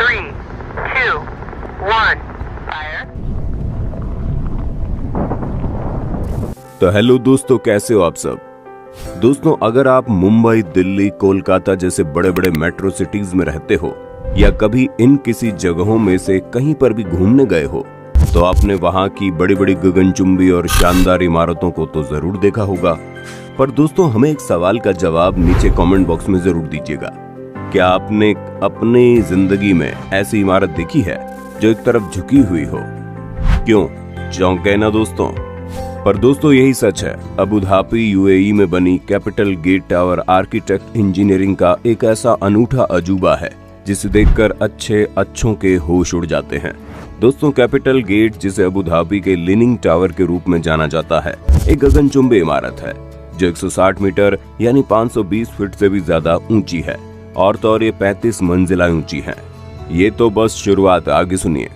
3, 2, 1, fire. तो hello दोस्तों, कैसे हो आप सब। दोस्तों, अगर आप मुंबई, दिल्ली, कोलकाता जैसे बड़े बड़े मेट्रो सिटीज में रहते हो या कभी इन किसी जगहों में से कहीं पर भी घूमने गए हो तो आपने वहां की बड़ी बड़ी गगनचुंबी और शानदार इमारतों को तो जरूर देखा होगा। पर दोस्तों, हमें एक सवाल का जवाब नीचे कमेंट बॉक्स में जरूर दीजिएगा। क्या आपने अपनी जिंदगी में ऐसी इमारत देखी है जो एक तरफ झुकी हुई हो? क्यों चौंके ना दोस्तों। पर दोस्तों, यही सच है। अबू धाबी यूएई में बनी capital gate tower architect engineering का एक ऐसा अनूठा अजूबा है जिसे देखकर अच्छों के होश उड़ जाते हैं। दोस्तों, कैपिटल गेट, जिसे अबू धाबी के लीनिंग टावर के रूप में जाना जाता है, एक गगनचुंबी इमारत है जो 160 मीटर यानी 520 फीट से भी ज्यादा ऊंची है और तो और ये 35 मंजिला ऊंची है। ये तो बस शुरुआत, आगे सुनिए।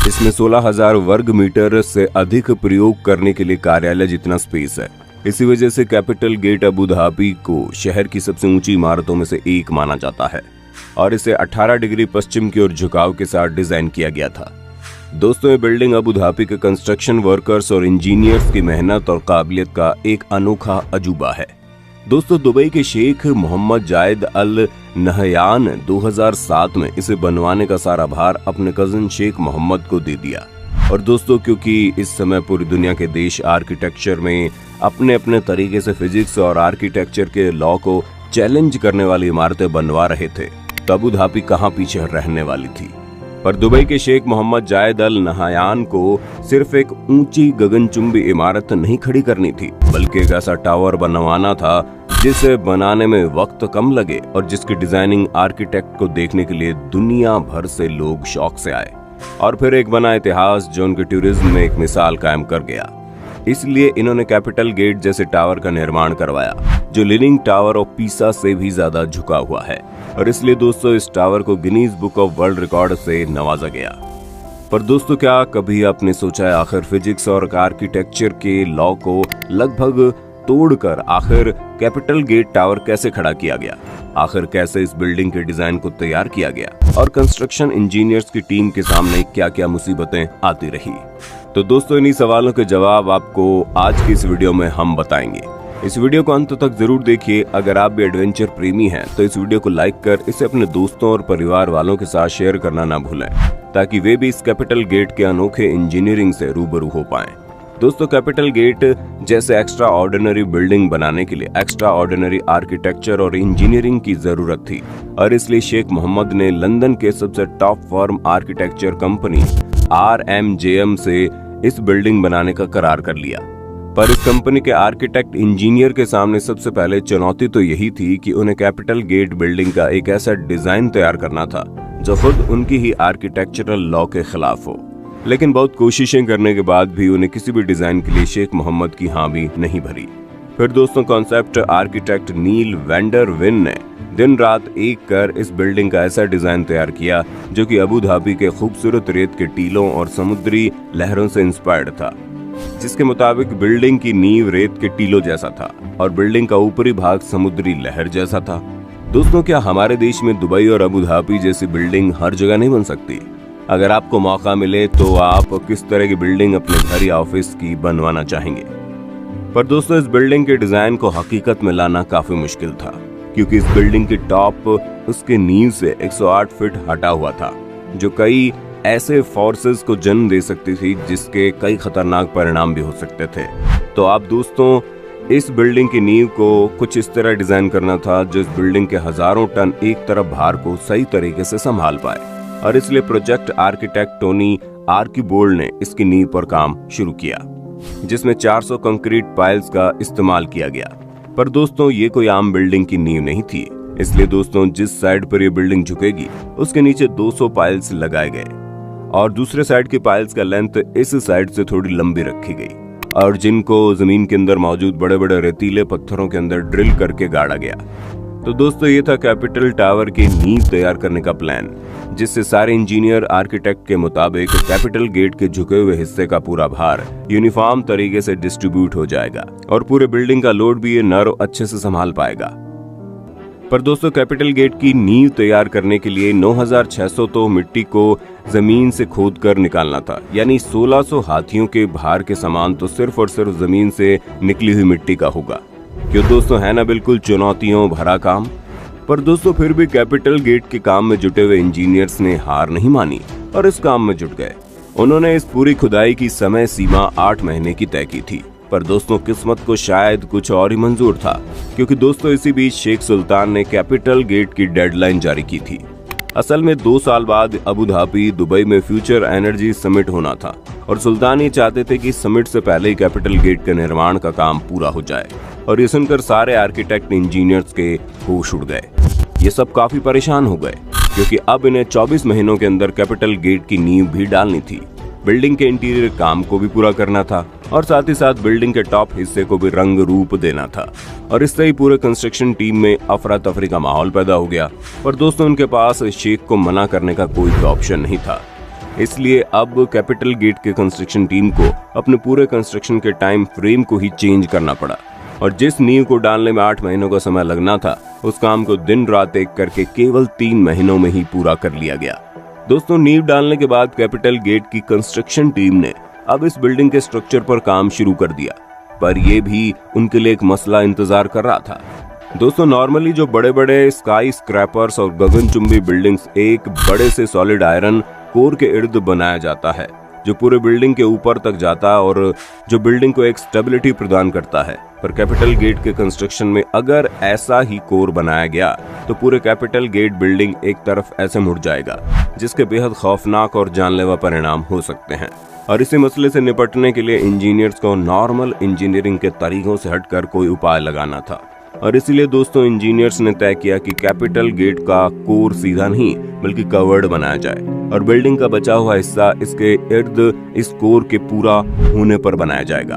इसमें 16,000 वर्ग मीटर से अधिक प्रयोग करने के लिए कार्यालय जितना स्पेस है। इसी वजह से कैपिटल गेट अबू धाबी को शहर की सबसे ऊंची इमारतों में से एक माना जाता है और इसे 18 डिग्री पश्चिम की ओर झुकाव के साथ डिजाइन किया गया था। दोस्तों, ये बिल्डिंग अबू धाबी के कंस्ट्रक्शन वर्कर्स और इंजीनियर्स की मेहनत और काबिलियत का एक अनोखा अजूबा है। दोस्तों, दुबई के शेख मोहम्मद जायद अल नहयान 2007 में इसे बनवाने का सारा भार अपने कजिन शेख मोहम्मद को दे दिया। और दोस्तों, क्योंकि इस समय पूरी दुनिया के देश आर्किटेक्चर में अपने अपने तरीके से फिजिक्स और आर्किटेक्चर के लॉ को चैलेंज करने वाली इमारतें बनवा रहे थे, तो अबू धाबी कहाँ पीछे रहने वाली थी। पर दुबई के शेख मोहम्मद जायद अल नहयान को सिर्फ एक ऊंची गगनचुंबी इमारत नहीं खड़ी करनी थी, बल्कि एक ऐसा टावर बनवाना था जिसे बनाने में वक्त कम लगे और जिसकी डिजाइनिंग आर्किटेक्ट को देखने के लिए दुनिया भर से लोग शौक से आए। और फिर एक बना इतिहास जो उनके टूरिज्म में एक मिसाल कायम कर गया। इसलिए इन्होंने कैपिटल गेट जैसे टावर का निर्माण करवाया जो लीनिंग टावर ऑफ पीसा से भी ज्यादा झुका हुआ है। और इसलिए दोस्तों, इस टावर को Guinness book of world record से नवाजा गया। पर दोस्तों, क्या कभी आपने सोचा है आखिर फिजिक्स और आर्किटेक्चर के लॉ को लगभग तोड़कर आखिर कैपिटल गेट टावर कैसे खड़ा किया गया? आखिर कैसे इस बिल्डिंग के डिजाइन को तैयार किया गया और कंस्ट्रक्शन इंजीनियर्स की टीम के सामने क्या क्या मुसीबतें आती रही? तो दोस्तों, इन्हीं सवालों के जवाब आपको आज की इस वीडियो में हम बताएंगे। इस वीडियो को अंत तक जरूर देखिए। अगर आप भी एडवेंचर प्रेमी हैं तो इस वीडियो को लाइक कर इसे अपने दोस्तों और परिवार वालों के साथ शेयर करना ना भूलें, ताकि वे भी इस कैपिटल गेट के अनोखे इंजीनियरिंग से रूबरू हो पाएं। दोस्तों, कैपिटल गेट जैसे एक्स्ट्रा ऑर्डिनरी बिल्डिंग बनाने के लिए एक्स्ट्रा ऑर्डिनरी आर्किटेक्चर और इंजीनियरिंग की जरूरत थी और इसलिए शेख मोहम्मद ने लंदन के सबसे top firm architecture company RMJM से इस बिल्डिंग बनाने का करार कर लिया। पर इस कंपनी के आर्किटेक्ट इंजीनियर के सामने सबसे पहले चुनौती तो यही थी कि उन्हें कैपिटल गेट बिल्डिंग का एक ऐसा डिजाइन तैयार करना था जो खुद उनकी ही आर्किटेक्चरल लॉ के खिलाफ हो। लेकिन बहुत कोशिशें करने के बाद भी उन्हें किसी भी डिजाइन के लिए शेख मोहम्मद की हामी नहीं भरी। फिर दोस्तों, कॉन्सेप्ट आर्किटेक्ट नील वेंडर विन ने दिन रात एक कर इस बिल्डिंग का ऐसा डिजाइन तैयार किया जो कि अबू धाबी के खूबसूरत रेत के टीलों और समुद्री लहरों से इंस्पायर्ड था, जिसके मुताबिक बिल्डिंग की नींव रेत के टीलों जैसा था और बिल्डिंग का ऊपरी भाग समुद्री लहर जैसा था। दोस्तों, क्या हमारे देश में दुबई और अबू धाबी जैसी बिल्डिंग हर जगह नहीं बन सकती? अगर आपको मौका मिले तो आप किस तरह की बिल्डिंग अपने घर या ऑफिस की बनवाना चाहेंगे? पर दोस्तों, इस बिल्डिंग के डिजाइन को हकीकत में लाना काफी मुश्किल था, क्योंकि इस बिल्डिंग की टॉप उसके नींव से 108 फीट हटा हुआ था, जो कई ऐसे फोर्सेस को जन्म दे सकती थी जिसके कई खतरनाक परिणाम भी हो सकते थे। तो आप दोस्तों, इस बिल्डिंग की नींव को कुछ इस तरह डिजाइन करना था जो इस बिल्डिंग के हजारों टन एक तरफ भार को सही तरीके से संभाल पाए। और इसलिए प्रोजेक्ट आर्किटेक्ट टोनी आर्किबोल्ड ने इसकी नींव पर काम शुरू किया, जिसमें 400 कंक्रीट पाइल्स का इस्तेमाल किया गया। पर दोस्तों, ये कोई आम बिल्डिंग की नींव नहीं थी। इसलिए दोस्तों, जिस साइड पर ये बिल्डिंग झुकेगी उसके नीचे 200 पाइल्स लगाए गए और दूसरे साइड की पाइल्स का लेंथ इस साइड से थोड़ी लंबी रखी गई और जिनको जमीन के अंदर मौजूद बड़े बड़े रेतीले पत्थरों के अंदर ड्रिल करके गाड़ा गया। तो दोस्तों, ये था कैपिटल टावर की नींव तैयार करने का प्लान, जिससे सारे इंजीनियर आर्किटेक्ट के मुताबिक कैपिटल गेट के झुके हुए हिस्से का पूरा भार यूनिफॉर्म तरीके से डिस्ट्रीब्यूट हो जाएगा और पूरे बिल्डिंग का लोड भी ये नर अच्छे से संभाल पाएगा। पर दोस्तों कैपिटल गेट की नींव तैयार करने के लिए 9600 तो मिट्टी को जमीन से खोद कर निकालना था, यानी 1600 हाथियों के भार के समान तो सिर्फ और सिर्फ जमीन से निकली हुई मिट्टी का होगा। क्यों दोस्तों, है ना बिल्कुल चुनौतियों भरा काम। पर दोस्तों फिर भी कैपिटल गेट के काम में जुटे हुए इंजीनियर्स ने हार नहीं मानी और इस काम में जुट गए। उन्होंने इस पूरी खुदाई की समय सीमा 8 महीने की तय की थी। पर दोस्तों किस्मत को शायद कुछ और ही मंजूर था, क्योंकि दोस्तों इसी बीच शेख सुल्तान ने कैपिटल गेट की डेडलाइन जारी की थी। असल में 2 साल बाद अबू धाबी दुबई में फ्यूचर एनर्जी समिट होना था और सुल्तान ये चाहते थे कि समिट से पहले ही कैपिटल गेट के निर्माण का काम पूरा हो जाए। और ये सुनकर सारे आर्किटेक्ट इंजीनियर्स के होश उड़ गए। ये सब काफी परेशान हो गए, क्योंकि अब इन्हें 24 महीनों के अंदर कैपिटल गेट की नींव भी डालनी थी, बिल्डिंग के इंटीरियर काम को भी पूरा करना था और साथ ही साथ बिल्डिंग के टॉप हिस्से को भी रंग रूप देना था। और इससे ही पूरे कंस्ट्रक्शन टीम में अफरा तफरी का माहौल पैदा हो गया। पर दोस्तों उनके पास शेख को मना करने का कोई ऑप्शन नहीं था। इसलिए अब कैपिटल गेट के कंस्ट्रक्शन टीम को अपने पूरे कंस्ट्रक्शन के टाइम फ्रेम को ही चेंज करना पड़ा और जिस नींव को डालने में 8 महीनों का समय लगना था, उस काम को दिन रात एक करके केवल 3 महीनों में ही पूरा कर लिया गया। दोस्तों नींव डालने के बाद कैपिटल गेट की कंस्ट्रक्शन टीम ने अब इस बिल्डिंग के स्ट्रक्चर पर काम शुरू कर दिया। पर यह भी उनके लिए एक मसला इंतजार कर रहा था। दोस्तों नॉर्मली जो बड़े बड़े स्काई स्क्रैपर्स और गगनचुंबी बिल्डिंग्स एक बड़े से सॉलिड आयरन कोर के इर्द बनाया जाता है, जो पूरे बिल्डिंग के ऊपर तक जाता है और जो बिल्डिंग को एक स्टेबिलिटी प्रदान करता है। पर कैपिटल गेट के कंस्ट्रक्शन में अगर ऐसा ही कोर बनाया गया तो पूरे कैपिटल गेट बिल्डिंग एक तरफ ऐसे मुड़ जाएगा, जिसके बेहद खौफनाक और जानलेवा परिणाम हो सकते हैं। और इसी मसले से निपटने के लिए इंजीनियर्स को नॉर्मल इंजीनियरिंग के तरीकों से हटकर कोई उपाय लगाना था। और इसीलिए दोस्तों इंजीनियर्स ने तय किया कि कैपिटल गेट का कोर सीधा नहीं बल्कि कवर्ड बनाया जाए और बिल्डिंग का बचा हुआ हिस्सा इसके इर्द इस कोर के पूरा होने पर बनाया जाएगा।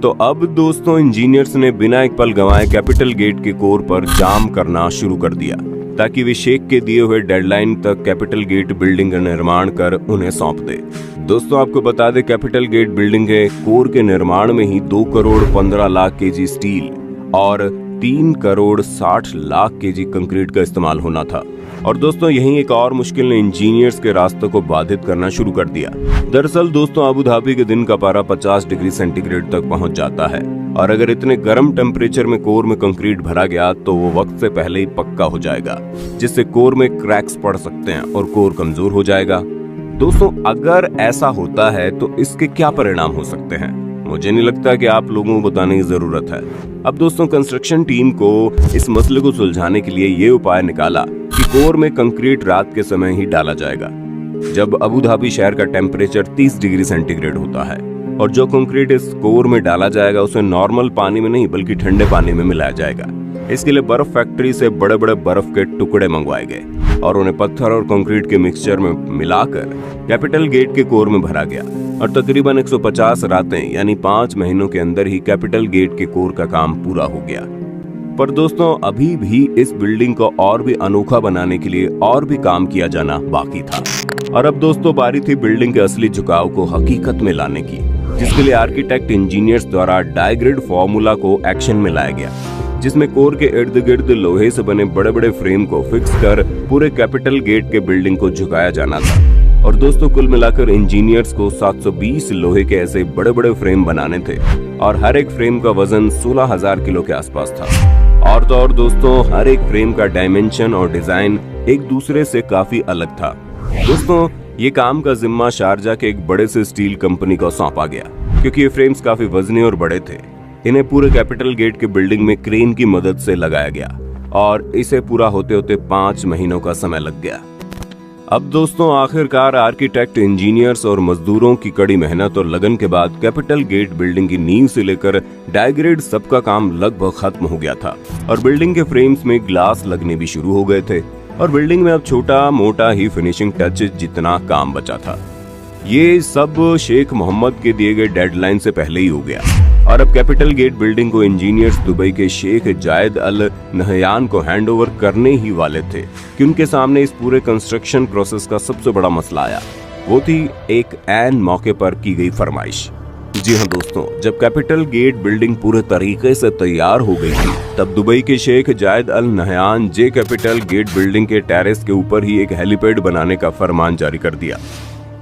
तो अब दोस्तों इंजीनियर्स ने बिना एक पल गंवाए कैपिटल गेट के कोर पर जाम करना शुरू कर दिया, ताकि वे शेख के दिए हुए डेडलाइन तक कैपिटल गेट बिल्डिंग का निर्माण कर उन्हें सौंप दे। दोस्तों आपको बता दें, कैपिटल गेट बिल्डिंग के कोर के निर्माण में ही 2 करोड़ 15 लाख केजी स्टील और 3 करोड़ 60 लाख केजी कंक्रीट का इस्तेमाल होना था। और दोस्तों यही एक और मुश्किल ने इंजीनियर्स के रास्ते को बाधित करना शुरू कर दिया। दरअसल दोस्तों अबू धाबी के दिन का पारा 50 डिग्री सेंटीग्रेड तक पहुंच जाता है और अगर इतने गर्म टेम्परेचर में कोर में कंक्रीट भरा गया तो वो वक्त से पहले ही पक्का हो जाएगा, जिससे कोर में क्रैक्स पड़ सकते हैं और कोर कमजोर हो जाएगा। दोस्तों अगर ऐसा होता है तो इसके क्या परिणाम हो सकते हैं, मुझे नहीं लगता कि आप लोगों को बताने की जरूरत है। अब दोस्तों कंस्ट्रक्शन टीम को इस मसले को सुलझाने के लिए ये उपाय निकाला कि कोर में कंक्रीट रात के समय ही डाला जाएगा, जब अबू धाबी शहर का टेम्परेचर 30 डिग्री सेंटीग्रेड होता है। और जो कंक्रीट इस कोर में डाला जाएगा उसे नॉर्मल पानी में नहीं बल्कि ठंडे पानी में मिलाया जाएगा। इसके लिए बर्फ फैक्ट्री से बड़े बड़े बर्फ के टुकड़े मंगवाए गए और उन्हें पत्थर और कंक्रीट के मिक्सचर में मिलाकर कैपिटल गेट के कोर में भरा गया और तकरीबन 150 रातें यानी 5 महीनों के अंदर ही कैपिटल गेट के कोर का काम पूरा हो गया। पर दोस्तों अभी भी इस बिल्डिंग को और भी अनोखा बनाने के लिए और भी काम किया जाना बाकी था। और अब दोस्तों बारी थी बिल्डिंग के असली झुकाव को हकीकत में लाने की, जिसके लिए आर्किटेक्ट इंजीनियर्स द्वारा डायग्रिड फॉर्मूला को एक्शन में लाया गया, जिसमें कोर के इर्द गिर्द लोहे से बने बड़े बड़े फ्रेम को फिक्स कर पूरे कैपिटल गेट के बिल्डिंग को झुकाया जाना था। और दोस्तों कुल मिलाकर इंजीनियर्स को 720 लोहे के ऐसे बड़े बड़े फ्रेम बनाने थे और हर एक फ्रेम का वजन 16,000 किलो के आसपास था। और तो और दोस्तों हर एक फ्रेम का डायमेंशन और डिजाइन एक दूसरे से काफी अलग था। दोस्तों ये काम का जिम्मा शारजा के एक बड़े से स्टील कंपनी को सौंपा गया, क्योंकि ये फ्रेम्स काफी वजनी और बड़े थे। इन्हें पूरे कैपिटल गेट के बिल्डिंग में क्रेन की मदद से लगाया गया और इसे पूरा होते होते 5 महीनों का समय लग गया। अब दोस्तों आखिरकार आर्किटेक्ट, इंजीनियर्स और मजदूरों की कड़ी मेहनत और लगन के बाद कैपिटल गेट बिल्डिंग की नींव से लेकर डायग्रेड सबका काम लगभग खत्म हो गया था और बिल्डिंग के फ्रेम्स में ग्लास लगने भी शुरू हो गए थे और बिल्डिंग में अब छोटा मोटा ही फिनिशिंग टच जितना काम बचा था। ये सब शेख मोहम्मद के दिए गए डेडलाइन से पहले ही हो गया और अब कैपिटल गेट बिल्डिंग को इंजीनियर्स दुबई के शेख जायद अल नहयान को हैंडओवर करने ही वाले थे कि उनके सामने इस पूरे कंस्ट्रक्शन प्रोसेस का सबसे बड़ा मसला आया। वो थी एक ऐन मौके पर की गई फरमाइश। जी हाँ दोस्तों, जब कैपिटल गेट बिल्डिंग पूरे तरीके से तैयार हो गई थी तब दुबई के शेख जायद अल नहयान जे कैपिटल गेट बिल्डिंग के टेरेस के ऊपर ही एक हेलीपैड बनाने का फरमान जारी कर दिया,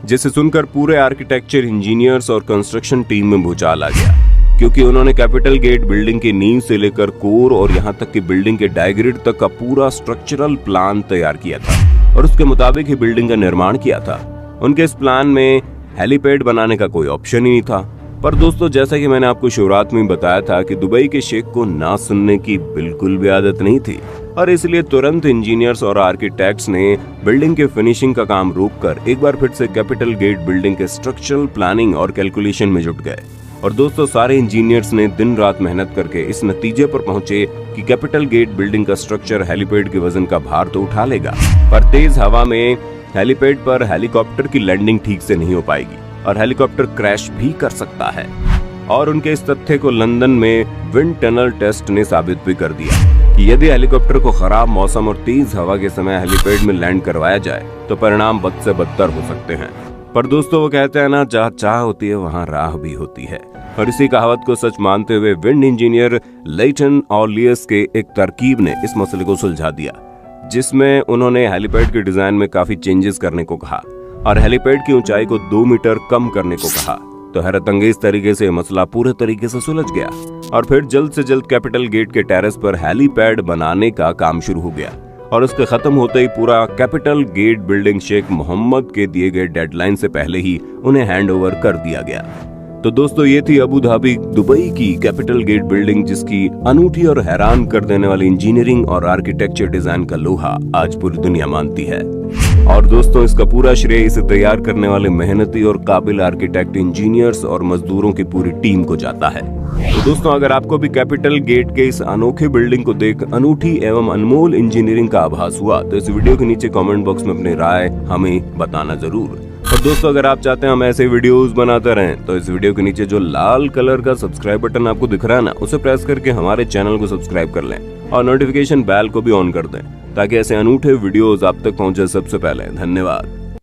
जिसे सुनकर पूरे आर्किटेक्चर इंजीनियर्स और कंस्ट्रक्शन टीम में भूचाल आ गया, क्योंकि उन्होंने कैपिटल गेट बिल्डिंग की नींव से लेकर कोर और यहाँ तक कि बिल्डिंग के डायग्रिड तक का पूरा स्ट्रक्चरल प्लान तैयार किया था और उसके मुताबिक ही बिल्डिंग का निर्माण किया था। उनके इस प्लान में हेलीपैड बनाने का कोई ऑप्शन ही नहीं था। पर दोस्तों, जैसा कि मैंने आपको शुरुआत में बताया था कि दुबई के शेख को ना सुनने की बिल्कुल भी आदत नहीं थी और इसलिए तुरंत इंजीनियर्स और आर्किटेक्ट्स ने बिल्डिंग के फिनिशिंग का काम रोककर एक बार फिर से कैपिटल गेट बिल्डिंग के स्ट्रक्चरल प्लानिंग और कैलकुलेशन में जुट गए। और दोस्तों, सारे इंजीनियर्स ने दिन रात मेहनत करके इस नतीजे पर पहुंचे कि कैपिटल गेट बिल्डिंग का स्ट्रक्चर हेलीपैड के वजन का भार तो उठा लेगा, पर तेज हवा में हेलीपैड पर हेलीकॉप्टर की लैंडिंग ठीक से नहीं हो पाएगी और हेलीकॉप्टर क्रैश भी कर सकता है। और उनके इस तथ्य को लंदन में विंड टनल टेस्ट ने साबित भी कर दिया कि यदि हेलीकॉप्टर को खराब मौसम और तेज हवा के समय हेलीपैड में लैंड करवाया जाए तो परिणाम बद से बदतर हो सकते हैं। पर दोस्तों, वो कहते हैं ना, जहाँ चाह होती है वहाँ राह भी होती है। और इसी कहावत को सच मानते हुए विंड इंजीनियर लेटन ऑलियस के एक तरकीब ने इस मसले को सुलझा दिया, जिसमें उन्होंने हेलीपैड के डिजाइन में काफी चेंजेस करने को कहा और हेलीपैड की ऊंचाई को 2 मीटर कम करने को कहा। तो हैरतअंगेज तरीके से मसला पूरे तरीके से सुलझ गया और फिर जल्द से जल्द कैपिटल गेट के टेरेस पर हेलीपैड बनाने का काम शुरू हो गया और उसके खत्म होते ही पूरा capital gate building Sheikh Mohammed के दिए गए डेडलाइन से पहले ही उन्हें हैंडओवर कर दिया गया। तो दोस्तों, ये थी अबू धाबी दुबई की कैपिटल गेट बिल्डिंग, जिसकी अनूठी और हैरान कर देने वाली इंजीनियरिंग और आर्किटेक्चर डिजाइन का लोहा आज पूरी दुनिया मानती है। और दोस्तों, इसका पूरा श्रेय इसे तैयार करने वाले मेहनती और काबिल आर्किटेक्ट, इंजीनियर्स और मजदूरों की पूरी टीम को जाता है। तो दोस्तों, अगर आपको भी कैपिटल गेट के इस अनोखे बिल्डिंग को देख अनूठी एवं अनमोल इंजीनियरिंग का आभास हुआ तो इस वीडियो के नीचे कमेंट बॉक्स में अपनी राय हमें बताना जरूर। और दोस्तों, अगर आप चाहते हैं हम ऐसे वीडियोस बनाते रहें तो इस वीडियो के नीचे जो लाल कलर का सब्सक्राइब बटन आपको दिख रहा है ना, उसे प्रेस करके हमारे चैनल को सब्सक्राइब कर लें और नोटिफिकेशन बेल को भी ऑन कर दें ताकि ऐसे अनूठे वीडियोस आप तक पहुंचे सबसे पहले। धन्यवाद।